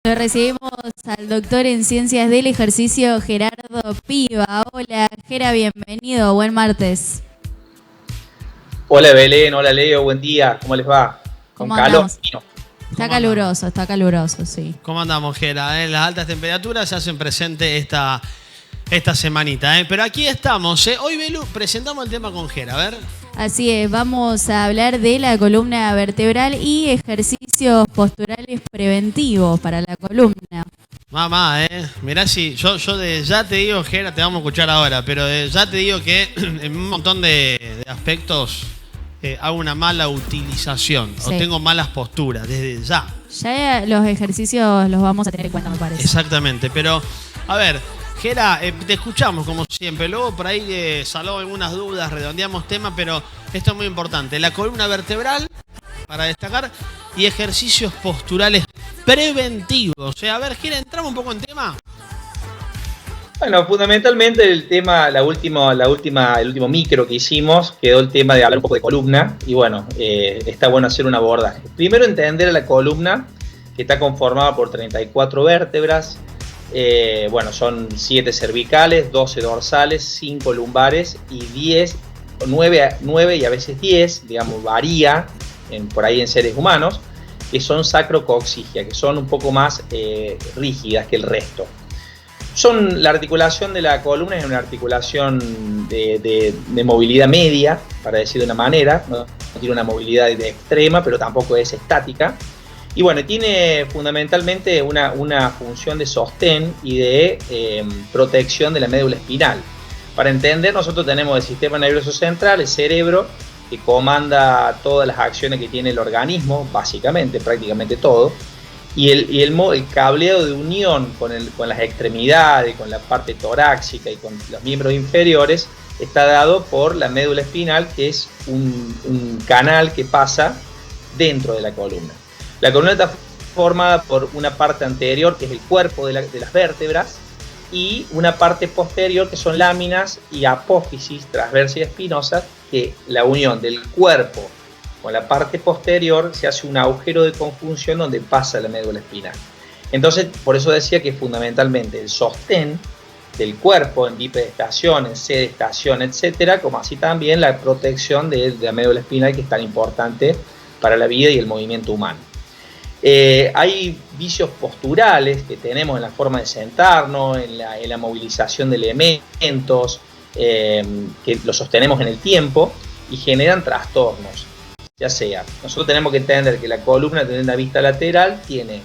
Lo recibimos al doctor en Ciencias del Ejercicio, Gerardo Piva. Hola, Gera, bienvenido, buen martes. Hola Belén, hola Leo, buen día, ¿cómo les va? Con ¿Cómo calor. andamos? Está caluroso, sí. ¿Cómo andamos, Gera? Las altas temperaturas se hacen presente esta semanita, Pero aquí estamos, Hoy, Belu, presentamos el tema con Gera, a ver. Así es, vamos a hablar de la columna vertebral y ejercicios posturales preventivos para la columna. Mamá, mirá si yo ya te digo, Gera, te vamos a escuchar ahora, pero ya te digo que en un montón de aspectos hago una mala utilización, sí, o tengo malas posturas, desde ya. Ya los ejercicios los vamos a tener en cuenta, me parece. Exactamente, pero a ver, Gera, te escuchamos como siempre. Luego por ahí saló algunas dudas, redondeamos temas, pero esto es muy importante. La columna vertebral, para destacar, y ejercicios posturales preventivos. O sea, a ver, Gera, entramos un poco en tema. Bueno, fundamentalmente el tema, el último micro que hicimos, quedó el tema de hablar un poco de columna. Y bueno, está bueno hacer un abordaje. Primero entender la columna, que está conformada por 34 vértebras. Bueno, son 7 cervicales, 12 dorsales, 5 lumbares y 9 y a veces 10, digamos, varía por ahí en seres humanos, que son sacrocoxígea, que son un poco más rígidas que el resto. La articulación de la columna es una articulación de movilidad media, para decir de una manera, no tiene una movilidad extrema, pero tampoco es estática. Y bueno, tiene fundamentalmente una función de sostén y de protección de la médula espinal. Para entender, nosotros tenemos el sistema nervioso central, el cerebro, que comanda todas las acciones que tiene el organismo, básicamente, prácticamente todo. Y el cableado de unión con las extremidades, con la parte torácica y con los miembros inferiores, está dado por la médula espinal, que es un canal que pasa dentro de la columna. La columna está formada por una parte anterior, que es el cuerpo de las vértebras, y una parte posterior, que son láminas y apófisis transversa y espinosa, que la unión del cuerpo con la parte posterior se hace un agujero de conjunción donde pasa la médula espinal. Entonces, por eso decía que fundamentalmente el sostén del cuerpo en bipedestación, en sedestación, etcétera, como así también la protección de la médula espinal, que es tan importante para la vida y el movimiento humano. Hay vicios posturales que tenemos en la forma de sentarnos, en la movilización de elementos, que los sostenemos en el tiempo y generan trastornos. Ya sea, nosotros tenemos que entender que la columna, teniendo una vista lateral, tiene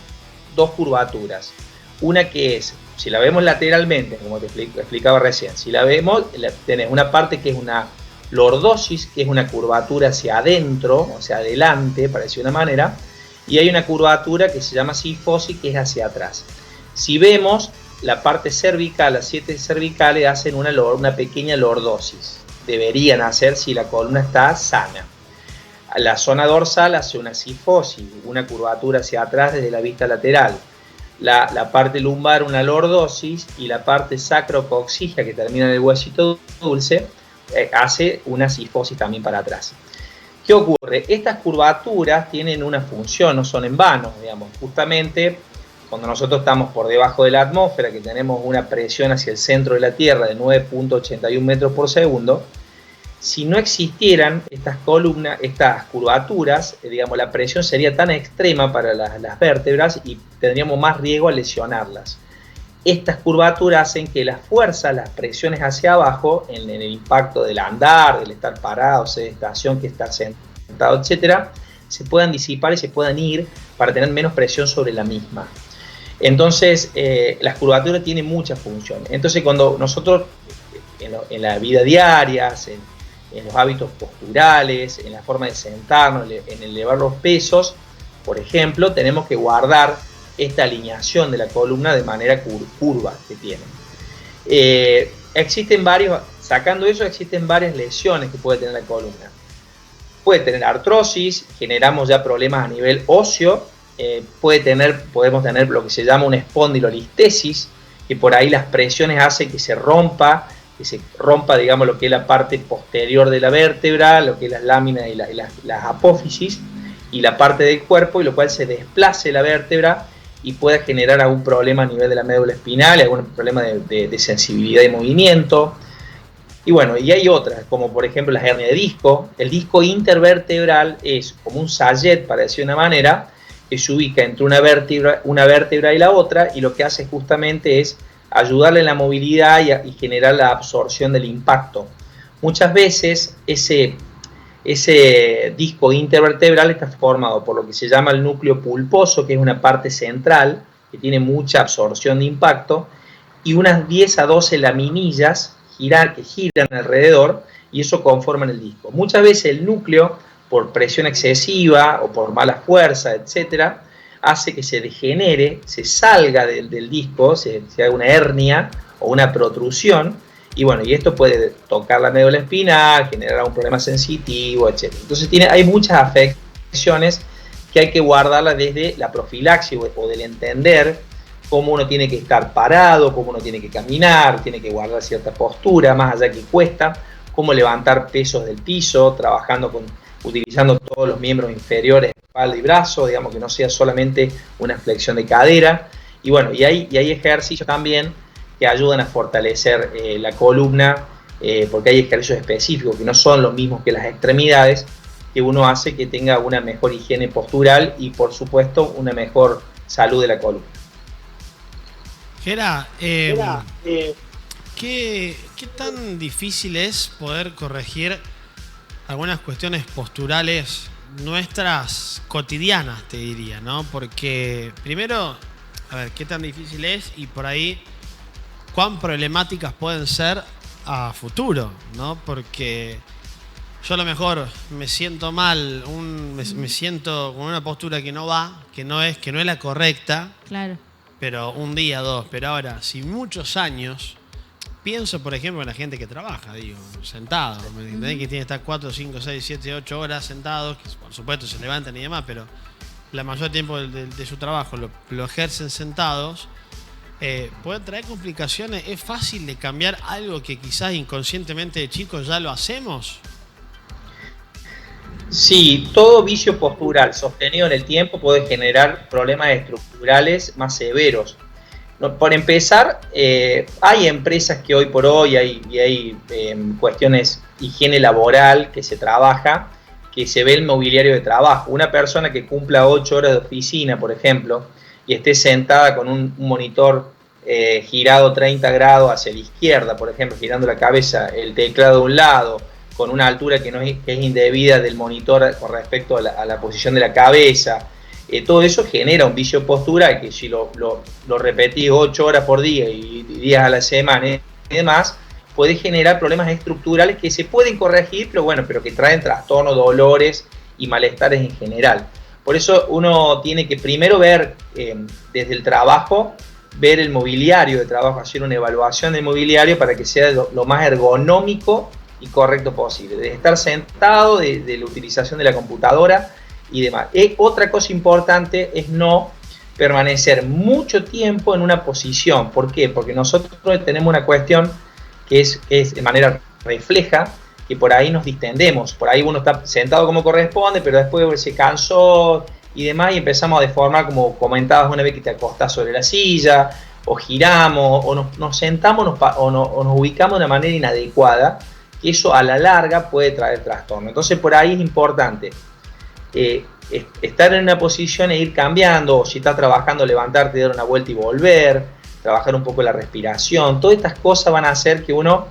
dos curvaturas. Una que es, si la vemos lateralmente, como te explicaba recién, si la vemos, tenés una parte que es una lordosis, que es una curvatura hacia adentro, o sea, adelante, para decir de una manera, y hay una curvatura que se llama sifosis, que es hacia atrás. Si vemos la parte cervical, las 7 cervicales hacen una pequeña lordosis. Deberían hacer si la columna está sana. La zona dorsal hace una sifosis, una curvatura hacia atrás desde la vista lateral. La parte lumbar una lordosis, y la parte sacrocoxígea, que termina en el huesito dulce, hace una sifosis también para atrás. ¿Qué ocurre? Estas curvaturas tienen una función, no son en vano, digamos. Justamente cuando nosotros estamos por debajo de la atmósfera, que tenemos una presión hacia el centro de la Tierra de 9.81 metros por segundo, si no existieran estas curvaturas, digamos, la presión sería tan extrema para las vértebras y tendríamos más riesgo a lesionarlas. Estas curvaturas hacen que las fuerzas, las presiones hacia abajo, en el impacto del andar, del estar parado, sedestación, que estar sentado, etcétera, se puedan disipar y se puedan ir para tener menos presión sobre la misma. Entonces, las curvaturas tienen muchas funciones. Entonces, cuando nosotros, en la vida diaria, en los hábitos posturales, en la forma de sentarnos, en elevar los pesos, por ejemplo, tenemos que guardar esta alineación de la columna de manera curva que tiene. Sacando eso, existen varias lesiones que puede tener la columna. Puede tener artrosis, generamos ya problemas a nivel óseo, podemos tener lo que se llama una espondilolistesis, que por ahí las presiones hacen que se rompa, digamos, lo que es la parte posterior de la vértebra, lo que es las láminas y las apófisis, y la parte del cuerpo, y lo cual se desplace la vértebra y pueda generar algún problema a nivel de la médula espinal, algún problema de sensibilidad y movimiento. Y bueno, y hay otras, como por ejemplo la hernia de disco. El disco intervertebral es como un sachet, para decir de una manera, que se ubica entre una vértebra y la otra, y lo que hace justamente es ayudarle en la movilidad y generar la absorción del impacto. Muchas veces ese disco intervertebral está formado por lo que se llama el núcleo pulposo, que es una parte central que tiene mucha absorción de impacto, y unas 10 a 12 laminillas que giran alrededor, y eso conforma el disco. Muchas veces el núcleo, por presión excesiva o por mala fuerza, etcétera, hace que se degenere, se salga del disco, se haga una hernia o una protrusión, y bueno, y esto puede tocar la médula espinal, generar un problema sensitivo, etcétera. Entonces hay muchas afecciones que hay que guardarlas desde la profilaxis o del entender cómo uno tiene que estar parado, cómo uno tiene que caminar, tiene que guardar cierta postura, más allá que cuesta, cómo levantar pesos del piso, utilizando todos los miembros inferiores, espalda y brazo, digamos que no sea solamente una flexión de cadera. Y bueno, y hay ejercicios también que ayudan a fortalecer la columna, porque hay ejercicios específicos que no son los mismos que las extremidades, que uno hace que tenga una mejor higiene postural y por supuesto una mejor salud de la columna. Gera, ¿qué tan difícil es poder corregir algunas cuestiones posturales nuestras cotidianas, te diría, ¿no? Porque primero, a ver, ¿qué tan difícil es? Y por ahí, ¿cuán problemáticas pueden ser a futuro, ¿no? Porque yo a lo mejor me siento mal, me siento con una postura que no va, que no es la correcta. Claro. Pero un día, dos. Pero ahora, si muchos años, pienso por ejemplo en la gente que trabaja, digo, sentado, que tiene que estar 4, 5, 6, 7, 8 horas sentados, que por supuesto se levantan y demás, pero la mayor tiempo de su trabajo lo ejercen sentados, puede traer complicaciones. ¿Es fácil de cambiar algo que quizás inconscientemente de chicos ya lo hacemos? Sí, todo vicio postural sostenido en el tiempo puede generar problemas estructurales más severos. Por empezar, hay empresas que hoy por hoy hay cuestiones de higiene laboral que se trabaja, que se ve el mobiliario de trabajo. Una persona que cumpla 8 horas de oficina, por ejemplo, y esté sentada con un monitor girado 30 grados hacia la izquierda, por ejemplo, girando la cabeza, el teclado de un lado, con una altura que es indebida del monitor con respecto a la posición de la cabeza, todo eso genera un vicio postural que si lo repetís 8 horas por día y días a la semana y demás, puede generar problemas estructurales que se pueden corregir, pero que traen trastornos, dolores y malestares en general. Por eso uno tiene que primero ver desde el trabajo, ver el mobiliario de trabajo, hacer una evaluación del mobiliario para que sea lo más ergonómico y correcto posible, de estar sentado, de la utilización de la computadora y demás. Otra cosa importante es no permanecer mucho tiempo en una posición. ¿Por qué? Porque nosotros tenemos una cuestión que es de manera refleja, que por ahí nos distendemos, por ahí uno está sentado como corresponde, pero después se cansó y demás, y empezamos a deformar, como comentabas una vez, que te acostás sobre la silla, o giramos, o nos sentamos o nos ubicamos de una manera inadecuada, que eso a la larga puede traer trastorno. Entonces por ahí es importante estar en una posición e ir cambiando, o si estás trabajando, levantarte, dar una vuelta y volver, trabajar un poco la respiración. Todas estas cosas van a hacer que uno,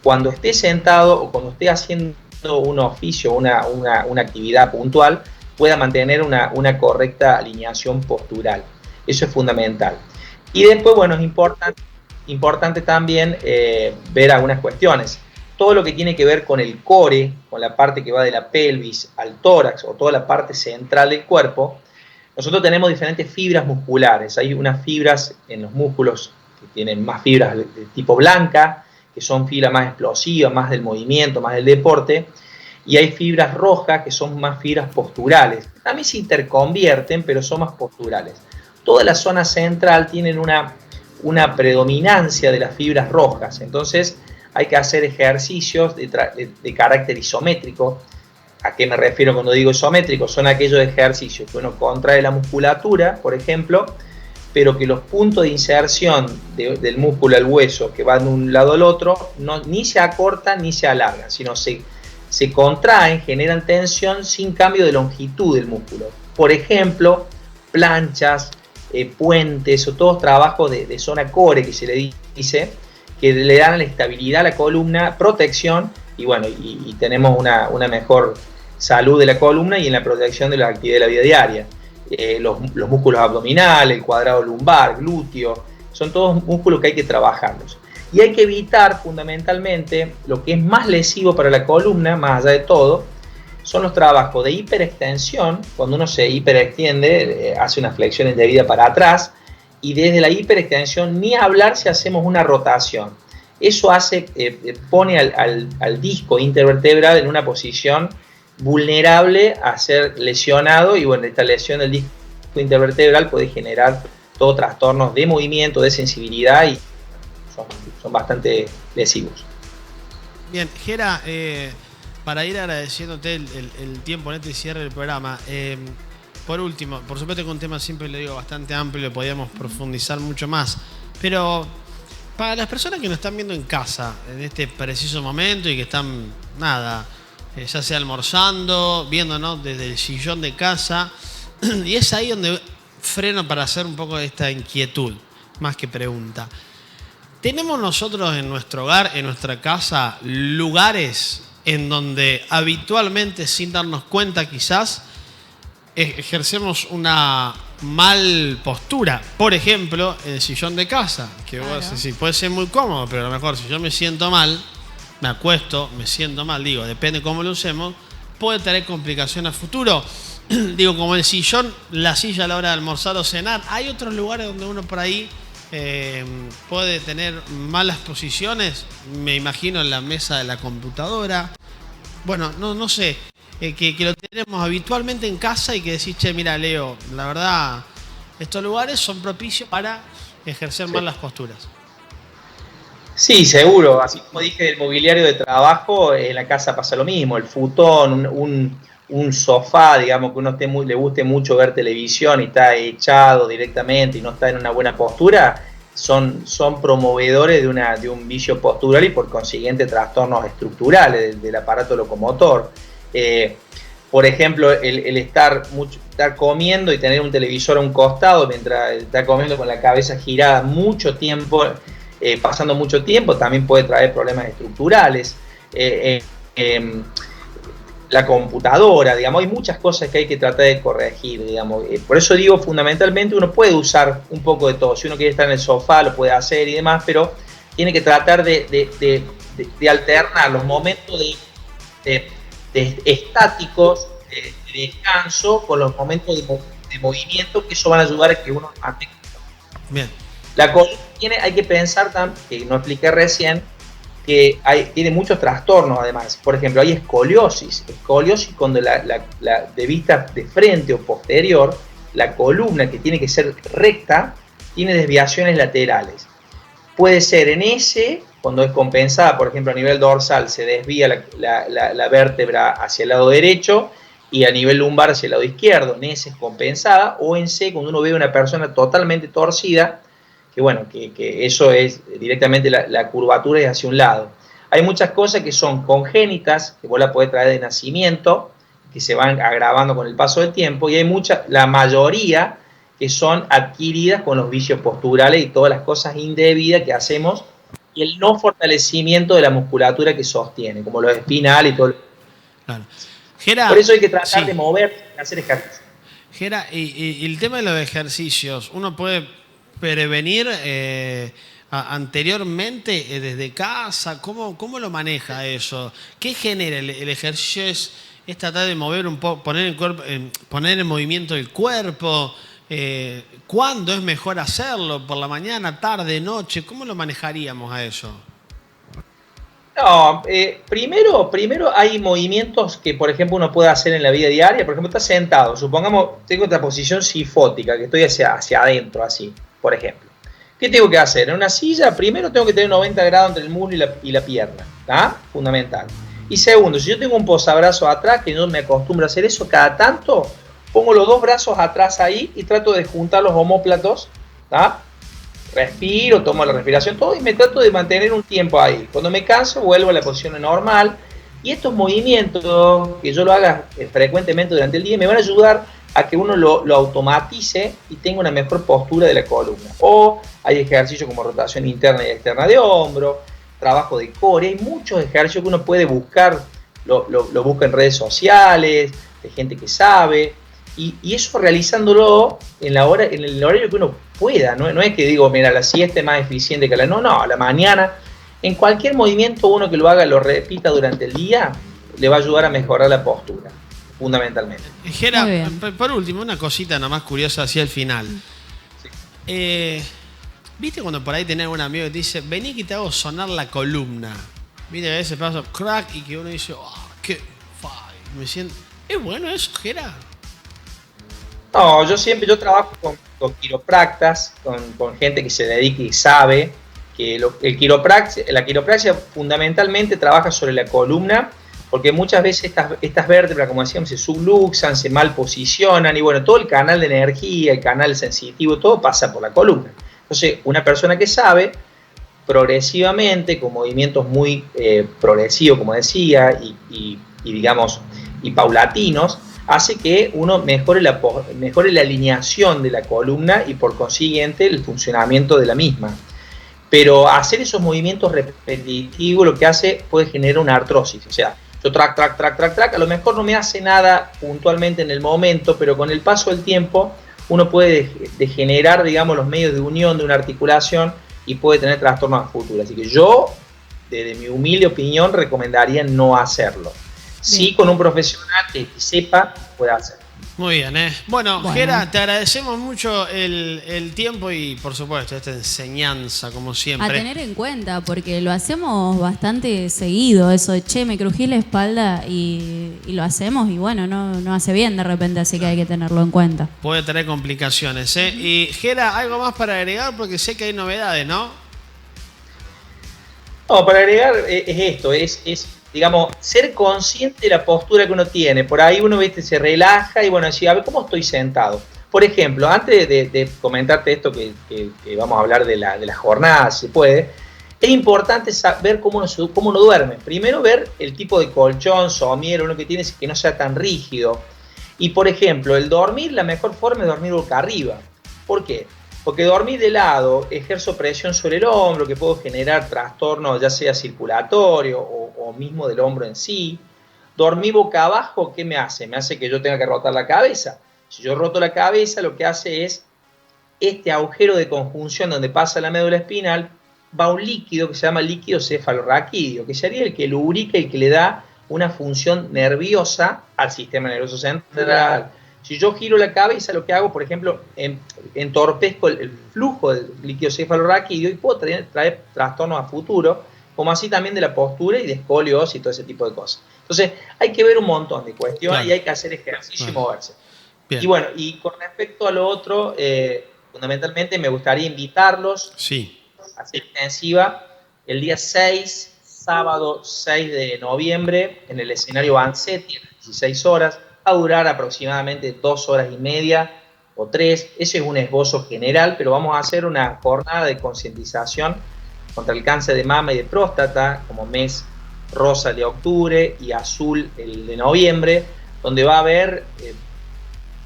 cuando esté sentado o cuando esté haciendo un oficio, una actividad puntual, pueda mantener una correcta alineación postural. Eso es fundamental. Y después, bueno, es importante también ver algunas cuestiones. Todo lo que tiene que ver con el core, con la parte que va de la pelvis al tórax, o toda la parte central del cuerpo, nosotros tenemos diferentes fibras musculares. Hay unas fibras en los músculos que tienen más fibras de tipo blanca, que son fibras más explosivas, más del movimiento, más del deporte, y hay fibras rojas que son más fibras posturales. También se interconvierten, pero son más posturales. Toda la zona central tienen una predominancia de las fibras rojas, entonces hay que hacer ejercicios de carácter isométrico. ¿A qué me refiero cuando digo isométrico? Son aquellos ejercicios que uno contrae la musculatura, por ejemplo, pero que los puntos de inserción del músculo al hueso que van de un lado al otro ni se acortan ni se alargan, sino se contraen, generan tensión sin cambio de longitud del músculo. Por ejemplo, planchas, puentes o todos trabajos de zona core que se le dice, que le dan la estabilidad a la columna, protección y bueno, y tenemos una mejor salud de la columna y en la protección de la actividad de la vida diaria. Los músculos abdominales, el cuadrado lumbar, glúteo, son todos músculos que hay que trabajarlos. Y hay que evitar fundamentalmente lo que es más lesivo para la columna, más allá de todo, son los trabajos de hiperextensión, cuando uno se hiperextiende, hace una flexión indebida para atrás, y desde la hiperextensión ni hablar si hacemos una rotación. Eso pone al disco intervertebral en una posición vulnerable a ser lesionado, y bueno, esta lesión del disco intervertebral puede generar todos trastornos de movimiento, de sensibilidad y son bastante lesivos. Bien, Gera, para ir agradeciéndote el tiempo en este cierre del programa, por último, por supuesto que un tema siempre le digo bastante amplio, lo podíamos profundizar mucho más, pero para las personas que nos están viendo en casa en este preciso momento y que están, ya sea almorzando, viéndonos desde el sillón de casa, y es ahí donde freno para hacer un poco de esta inquietud, más que pregunta. ¿Tenemos nosotros en nuestro hogar, en nuestra casa, lugares en donde habitualmente, sin darnos cuenta quizás, ejercemos una mal postura? Por ejemplo, el sillón de casa, que vos decís, puede ser muy cómodo, pero a lo mejor si yo me siento mal, me acuesto, me siento mal, depende cómo lo usemos, puede tener complicaciones a futuro. Como el sillón, la silla a la hora de almorzar o cenar. Hay otros lugares donde uno por ahí puede tener malas posiciones, me imagino en la mesa de la computadora. Bueno, no sé, que lo tenemos habitualmente en casa y que decís, che, mira, Leo, la verdad, estos lugares son propicios para ejercer mal las posturas. Sí, seguro. Así como dije del mobiliario de trabajo, en la casa pasa lo mismo. El futón, un sofá, digamos, que uno le guste mucho ver televisión y está echado directamente y no está en una buena postura, son promovedores de un vicio postural y por consiguiente trastornos estructurales del aparato locomotor. Por ejemplo, el estar comiendo y tener un televisor a un costado mientras está comiendo con la cabeza girada mucho tiempo, pasando mucho tiempo, también puede traer problemas estructurales. La computadora, digamos, hay muchas cosas que hay que tratar de corregir, digamos. Por eso digo, fundamentalmente uno puede usar un poco de todo. Si uno quiere estar en el sofá, lo puede hacer y demás, pero tiene que tratar de alternar los momentos de estáticos, de descanso, con los momentos de movimiento, que eso van a ayudar a que uno mantenga. Bien. La columna hay que pensar, que no expliqué recién, que tiene muchos trastornos además. Por ejemplo, hay escoliosis. Escoliosis cuando de vista de frente o posterior, la columna, que tiene que ser recta, tiene desviaciones laterales. Puede ser en ese, cuando es compensada, por ejemplo, a nivel dorsal se desvía la vértebra hacia el lado derecho y a nivel lumbar hacia el lado izquierdo. En ese es compensada. O en C, cuando uno ve a una persona totalmente torcida, que bueno, que eso es directamente la curvatura es hacia un lado. Hay muchas cosas que son congénitas, que vos la podés traer de nacimiento, que se van agravando con el paso del tiempo, y hay la mayoría que son adquiridas con los vicios posturales y todas las cosas indebidas que hacemos, y el no fortalecimiento de la musculatura que sostiene, como los espinales y todo. Claro. Gera, por eso hay que tratar de mover, hacer ejercicio. Gera, y el tema de los ejercicios, uno puede prevenir anteriormente desde casa. ¿Cómo lo maneja eso? ¿Qué genera el ejercicio? Es tratar de mover un poco, poner en movimiento el cuerpo. ¿Cuándo es mejor hacerlo? ¿Por la mañana, tarde, noche? ¿Cómo lo manejaríamos a eso? No, primero hay movimientos que, por ejemplo, uno puede hacer en la vida diaria. Por ejemplo, está sentado. Supongamos, tengo esta posición sifótica, que estoy hacia adentro, así, por ejemplo. ¿Qué tengo que hacer? En una silla, primero tengo que tener 90 grados entre el muslo y la pierna. ¿Está? Fundamental. Y segundo, si yo tengo un posabrazo atrás, que no me acostumbro a hacer eso, cada tanto pongo los dos brazos atrás ahí y trato de juntar los omóplatos ¿tá? Respiro, tomo la respiración, todo, y me trato de mantener un tiempo ahí. Cuando me canso, vuelvo a la posición normal. Y estos movimientos, que yo lo haga frecuentemente durante el día, me van a ayudar a que uno lo automatice y tenga una mejor postura de la columna. O hay ejercicios como rotación interna y externa de hombro, trabajo de core. Hay muchos ejercicios que uno puede buscar, lo busca en redes sociales, de gente que sabe. Y eso realizándolo en el horario que uno pueda, no es que digo, mira, la siesta es más eficiente que a la mañana. En cualquier movimiento uno que lo haga, lo repita durante el día, le va a ayudar a mejorar la postura, fundamentalmente. Gera, por último, una cosita nomás curiosa hacia el final. Sí. ¿Viste cuando por ahí tenés un amigo que te dice, vení que te hago sonar la columna? ¿Viste que a veces pasa crack y que uno dice, qué fine, me siento... ¿Es bueno eso, Gera? No, yo trabajo con quiropractas, con gente que se dedica y sabe que la quiropraxia fundamentalmente trabaja sobre la columna, porque muchas veces estas vértebras, como decíamos, se subluxan, se mal posicionan, y bueno, todo el canal de energía, el canal sensitivo, todo pasa por la columna. Entonces, una persona que sabe, progresivamente, con movimientos muy progresivos, como decía, y digamos, y paulatinos, hace que uno mejore la alineación de la columna y por consiguiente el funcionamiento de la misma. Pero hacer esos movimientos repetitivos lo que hace puede generar una artrosis. O sea, yo track, a lo mejor no me hace nada puntualmente en el momento, pero con el paso del tiempo uno puede degenerar, digamos, los medios de unión de una articulación y puede tener trastornos a futuro. Así que yo, desde mi humilde opinión, recomendaría no hacerlo. Sí, con un profesional que sepa, puede hacerlo. Muy bien, Bueno, Gera, te agradecemos mucho el tiempo y, por supuesto, esta enseñanza, como siempre. A tener en cuenta, porque lo hacemos bastante seguido, eso de, che, me crují la espalda y lo hacemos y bueno, no hace bien de repente, así que hay que tenerlo en cuenta. Puede tener complicaciones, Y, Gera, algo más para agregar, porque sé que hay novedades, ¿no? No, para agregar es esto, digamos, ser consciente de la postura que uno tiene. Por ahí uno, viste, se relaja y bueno, decir, a ver, ¿cómo estoy sentado? Por ejemplo, antes de comentarte esto que vamos a hablar de la jornada, si se puede, es importante saber cómo uno duerme. Primero, ver el tipo de colchón, somier, uno que tiene, que no sea tan rígido. Y, por ejemplo, el dormir, la mejor forma es dormir boca arriba. ¿Por qué? Porque dormir de lado, ejerzo presión sobre el hombro, que puedo generar trastornos ya sea circulatorio o mismo del hombro en sí. Dormir boca abajo, ¿qué me hace? Me hace que yo tenga que rotar la cabeza. Si yo roto la cabeza, lo que hace es este agujero de conjunción donde pasa la médula espinal, va un líquido que se llama líquido cefalorraquídeo, que sería el que lubrica y que le da una función nerviosa al sistema nervioso central. Si yo giro la cabeza, lo que hago, por ejemplo, entorpezco el flujo del líquido cefalorraquídeo y puedo traer trastornos a futuro, como así también de la postura y de escoliosis y todo ese tipo de cosas. Entonces, hay que ver un montón de cuestiones, claro, y hay que hacer ejercicio y moverse. Bien. Y bueno, y con respecto a lo otro, fundamentalmente me gustaría invitarlos a hacer intensiva el día 6, sábado 6 de noviembre, en el escenario Vanzetti, a las 16 horas. Va a durar aproximadamente 2 horas y media o 3. Ese es un esbozo general, pero vamos a hacer una jornada de concientización contra el cáncer de mama y de próstata, como mes rosa de octubre y azul el de noviembre, donde va a haber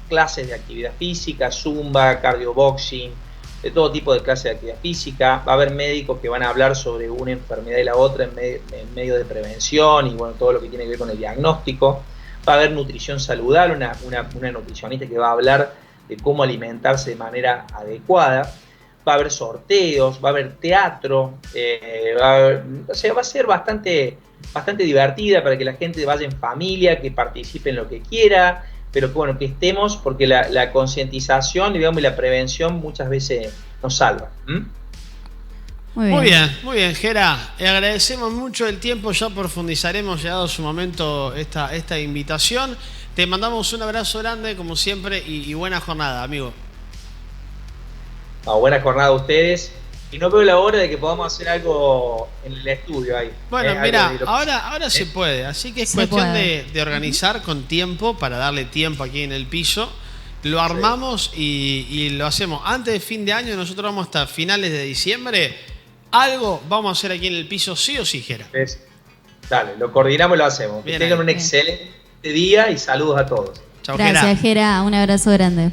clases de actividad física, zumba, cardioboxing, de todo tipo de clases de actividad física. Va a haber médicos que van a hablar sobre una enfermedad y la otra en medio de prevención y bueno, todo lo que tiene que ver con el diagnóstico. Va a haber nutrición saludable, una nutricionista que va a hablar de cómo alimentarse de manera adecuada. Va a haber sorteos, va a haber teatro, va a ser bastante divertida para que la gente vaya en familia, que participe en lo que quiera, pero que bueno, que estemos, porque la concientización, digamos, y la prevención muchas veces nos salva. Muy bien, Gera. Agradecemos mucho el tiempo, ya profundizaremos, llegado su momento, esta invitación. Te mandamos un abrazo grande, como siempre, y buena jornada, amigo. Buena jornada a ustedes. Y no veo la hora de que podamos hacer algo en el estudio ahí. Bueno, mira, ahora se puede, así que es cuestión de organizar con tiempo, para darle tiempo aquí en el piso. lo armamos y lo hacemos. Antes de fin de año, nosotros vamos hasta finales de diciembre. Algo vamos a hacer aquí en el piso, sí o sí, Jera. Dale, lo coordinamos y lo hacemos. Que tengan un excelente día y saludos a todos. Chau, Gracias, Jera. Un abrazo grande.